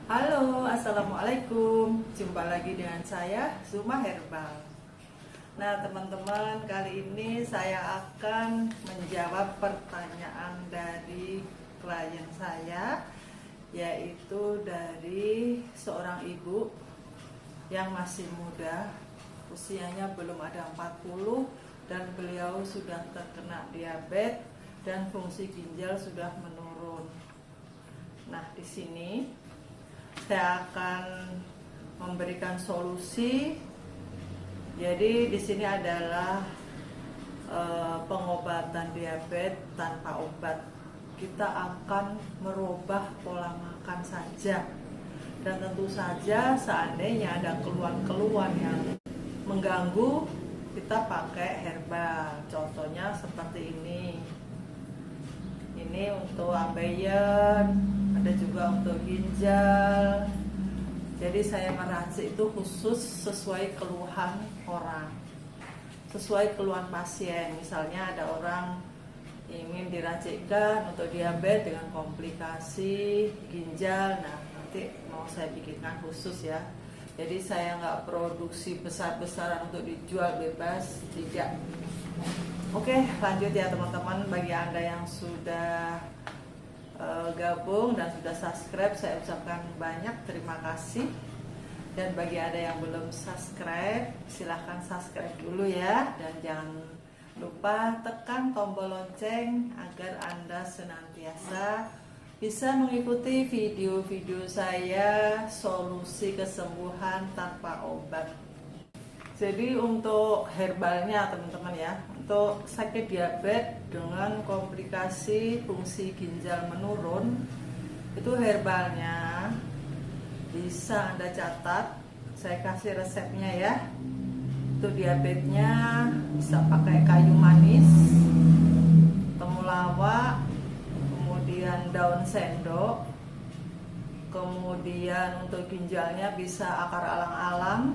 Halo, Assalamualaikum. Jumpa lagi dengan saya, Zuma Herbal. Nah, teman-teman, kali ini saya akan menjawab pertanyaan dari klien saya, yaitu dari seorang ibu yang masih muda, usianya belum ada 40, dan beliau sudah terkena diabetes dan fungsi ginjal sudah menurun. Nah, di sini saya akan memberikan solusi. Jadi di sini adalah pengobatan diabetes tanpa obat. Kita akan merubah pola makan saja. Dan tentu saja seandainya ada keluhan-keluhan yang mengganggu, kita pakai herbal. Contohnya seperti ini. Ini untuk ambeien, ada juga untuk ginjal. Jadi saya meracik itu khusus sesuai keluhan orang, sesuai keluhan pasien. Misalnya ada orang ingin diracikkan untuk diabetes dengan komplikasi ginjal, nah nanti mau saya bikinkan khusus ya. Jadi saya nggak produksi besar-besaran untuk dijual bebas, tidak. Oke, lanjut ya teman-teman. Bagi Anda yang sudah gabung dan sudah subscribe, saya ucapkan banyak terima kasih. Dan bagi Anda yang belum subscribe, silahkan subscribe dulu ya. Dan jangan lupa tekan tombol lonceng agar Anda senantiasa bisa mengikuti video-video saya solusi kesembuhan tanpa obat. Jadi untuk herbalnya teman-teman ya, untuk sakit diabetes dengan komplikasi fungsi ginjal menurun, itu herbalnya bisa Anda catat, saya kasih resepnya ya. Untuk diabetesnya bisa pakai kayu manis, temulawak, kemudian daun sendok, kemudian untuk ginjalnya bisa akar alang-alang.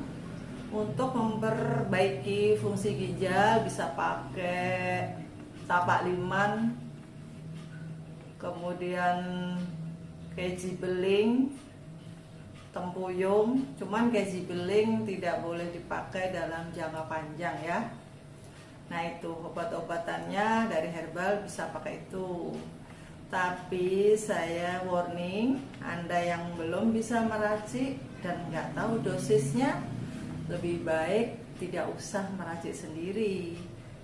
Untuk memperbaiki fungsi ginjal bisa pakai tapak liman, kemudian keji beling, tempuyung. Cuman keji beling tidak boleh dipakai dalam jangka panjang ya. Nah itu obat-obatannya dari herbal bisa pakai itu. Tapi saya warning, Anda yang belum bisa meracik dan nggak tahu dosisnya, lebih baik tidak usah meracik sendiri.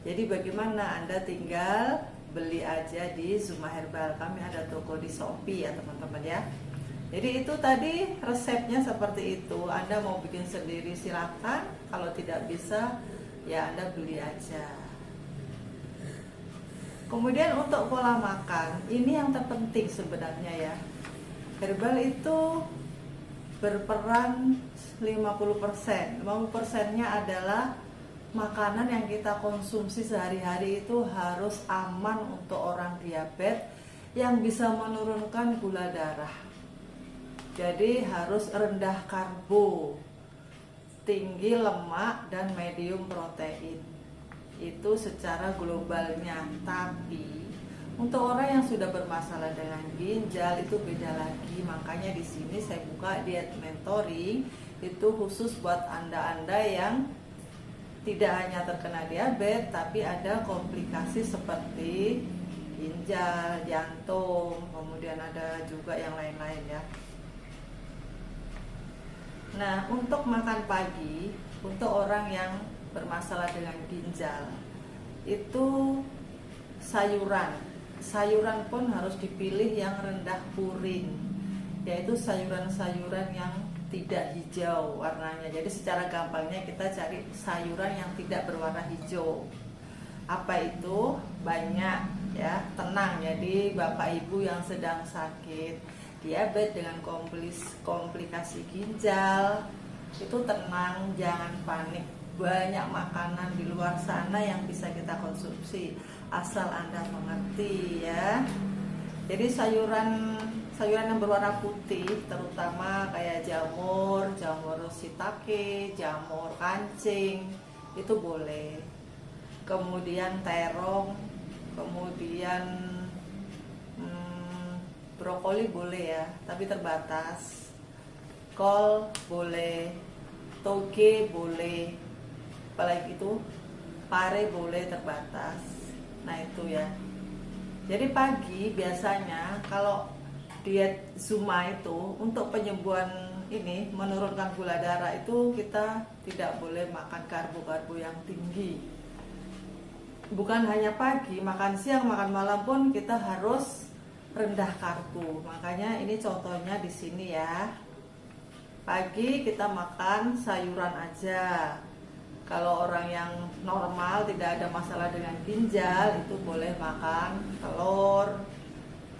Jadi bagaimana, Anda tinggal beli aja di Zuma Herbal. Kami ada toko di Shopee ya teman-teman ya. Jadi itu tadi resepnya seperti itu. Anda mau bikin sendiri silakan. Kalau tidak bisa ya Anda beli aja. Kemudian untuk pola makan, ini yang terpenting sebenarnya ya. Herbal itu berperan 50%. 50%-nya adalah makanan yang kita konsumsi sehari-hari itu harus aman untuk orang diabetes yang bisa menurunkan gula darah. Jadi harus rendah karbo, tinggi lemak, dan medium protein. Itu secara globalnya. Tapi untuk orang yang sudah bermasalah dengan ginjal itu beda lagi. Makanya di sini saya buka diet mentoring itu khusus buat Anda-anda yang tidak hanya terkena diabetes tapi ada komplikasi seperti ginjal, jantung, kemudian ada juga yang lain-lain ya. Nah, untuk makan pagi untuk orang yang bermasalah dengan ginjal itu sayuran pun harus dipilih yang rendah purin, yaitu sayuran-sayuran yang tidak hijau warnanya. Jadi secara gampangnya kita cari sayuran yang tidak berwarna hijau. Apa itu? Banyak ya, tenang. Jadi Bapak Ibu yang sedang sakit diabetes dengan komplikasi ginjal itu tenang, jangan panik. Banyak makanan di luar sana yang bisa kita konsumsi asal Anda mengerti ya. Jadi sayuran yang berwarna putih terutama kayak jamur shiitake, jamur kancing itu boleh. Kemudian terong, kemudian brokoli boleh ya, tapi terbatas. kol boleh, toge boleh, apalagi itu pare boleh terbatas. Nah itu ya. Jadi pagi biasanya kalau diet Zuma itu untuk penyembuhan ini, menurunkan gula darah itu kita tidak boleh makan karbo-karbo yang tinggi. Bukan hanya pagi, makan siang, makan malam pun kita harus rendah karbo. Makanya ini contohnya di sini ya. Pagi kita makan sayuran aja. Kalau orang yang normal tidak ada masalah dengan ginjal itu boleh makan telur.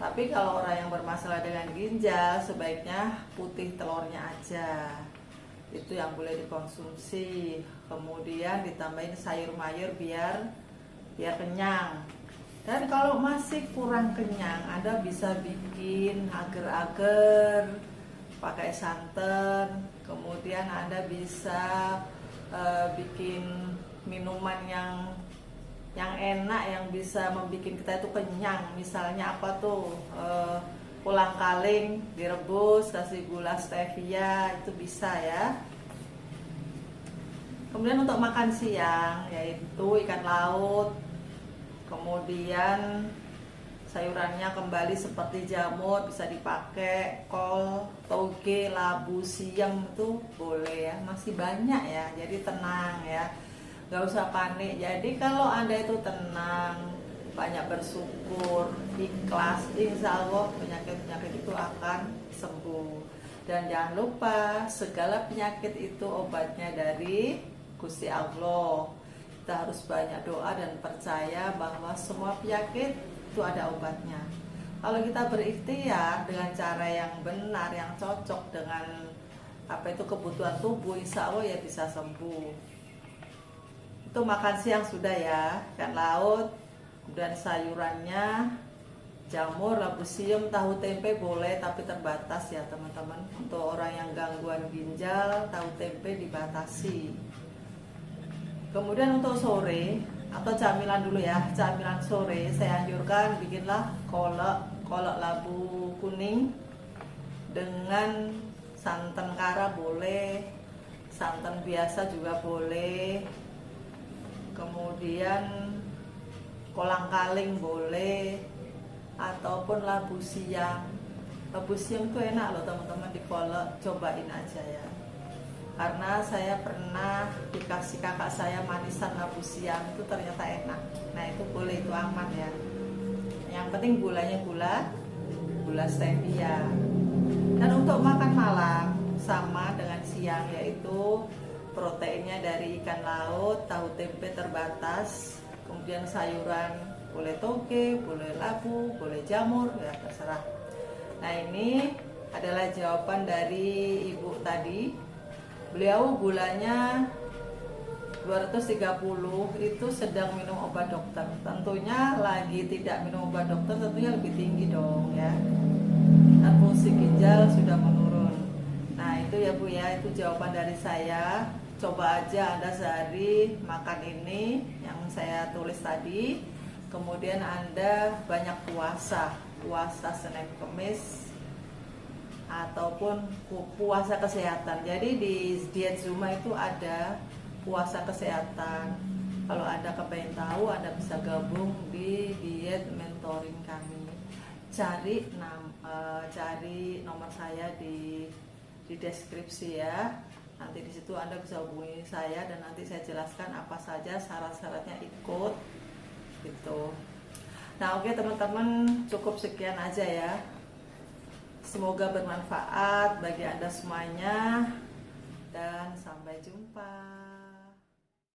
Tapi kalau orang yang bermasalah dengan ginjal sebaiknya putih telurnya aja. Itu yang boleh dikonsumsi. Kemudian ditambahin sayur mayur biar kenyang. Dan kalau masih kurang kenyang, Anda bisa bikin agar-agar pakai santan. Kemudian Anda bisa bikin minuman yang enak, yang bisa membuat kita itu kenyang. Misalnya apa tuh, kolang kaling direbus kasih gula stevia, itu bisa ya. Kemudian untuk makan siang yaitu ikan laut, kemudian sayurannya kembali seperti jamur bisa dipakai, kol, toge, labu siam itu boleh ya, masih banyak ya. Jadi tenang ya, gak usah panik. Jadi kalau Anda itu tenang, banyak bersyukur, ikhlas, insya Allah penyakit-penyakit itu akan sembuh. Dan jangan lupa segala penyakit itu obatnya dari Gusti Allah. Kita harus banyak doa dan percaya bahwa semua penyakit itu ada obatnya. Kalau kita berikhtiar dengan cara yang benar, yang cocok dengan kebutuhan tubuh, insya Allah ya bisa sembuh. Itu makan siang sudah ya, ikan laut, kemudian sayurannya jamur, labu siam, tahu tempe boleh tapi terbatas ya teman-teman. Untuk orang yang gangguan ginjal, tahu tempe dibatasi. Kemudian untuk sore atau camilan dulu ya, camilan sore saya anjurkan bikinlah kolak labu kuning dengan santan kara boleh, santan biasa juga boleh, kemudian kolang kaling boleh, ataupun labu siam. Labu siam itu enak loh teman-teman, dikolak, cobain aja ya. Karena saya pernah dikasih kakak saya manisan labu siam, itu ternyata enak. Nah itu boleh, itu aman ya. Yang penting gulanya gula stevia. Dan untuk makan malam sama dengan siang, yaitu proteinnya dari ikan laut, tahu tempe terbatas, kemudian sayuran boleh toge, boleh labu, boleh jamur, ya terserah. Nah ini adalah jawaban dari ibu tadi. Beliau gulanya 230, itu sedang minum obat dokter. Tentunya lagi tidak minum obat dokter, tentunya lebih tinggi dong ya. Dan fungsi ginjal sudah menurun. Nah itu ya Bu ya, itu jawaban dari saya. Coba aja Anda sehari makan ini yang saya tulis tadi. Kemudian Anda banyak puasa Senin Kamis, ataupun puasa kesehatan. Jadi di diet Zuma itu ada puasa kesehatan. Kalau Anda kepengen tahu, Anda bisa gabung di diet mentoring kami. Cari nomor saya di deskripsi ya. Nanti di situ Anda bisa hubungi saya dan nanti saya jelaskan apa saja syarat-syaratnya, ikut gitu. Nah oke teman-teman, cukup sekian aja ya. Semoga bermanfaat bagi Anda semuanya dan sampai jumpa.